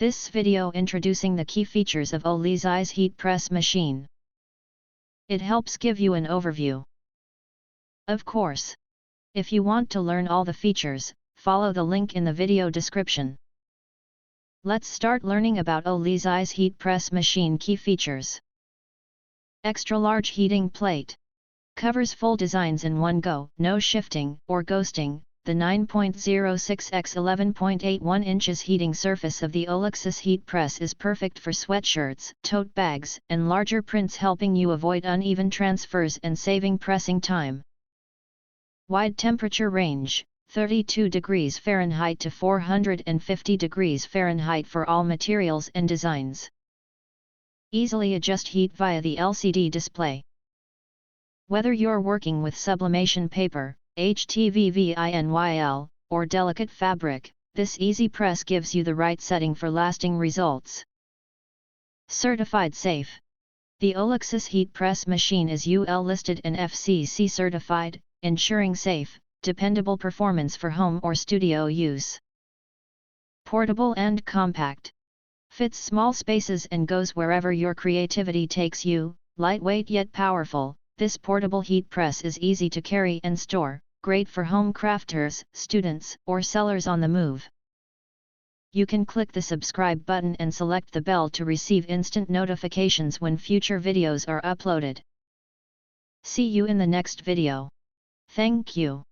This video introducing the key features of OLIXIS heat press machine. It helps give you an overview. Of course, if you want to learn all the features, follow the link in the video description. Let's start learning about OLIXIS heat press machine key features. Extra large heating plate. Covers full designs in one go, no shifting or ghosting. The 9.06 x 11.81 inches heating surface of the OLIXIS heat press is perfect for sweatshirts, tote bags, and larger prints, helping you avoid uneven transfers and saving pressing time. Wide temperature range, 32 degrees Fahrenheit to 450 degrees Fahrenheit for all materials and designs. Easily adjust heat via the LCD display. Whether you're working with sublimation paper, HTVVINYL, or delicate fabric, this easy press gives you the right setting for lasting results. Certified safe. The OLIXIS heat press machine is UL listed and FCC certified, ensuring safe, dependable performance for home or studio use. Portable and compact. Fits small spaces and goes wherever your creativity takes you. Lightweight yet powerful, this portable heat press is easy to carry and store, great for home crafters, students, or sellers on the move. You can click the subscribe button and select the bell to receive instant notifications when future videos are uploaded. See you in the next video. Thank you.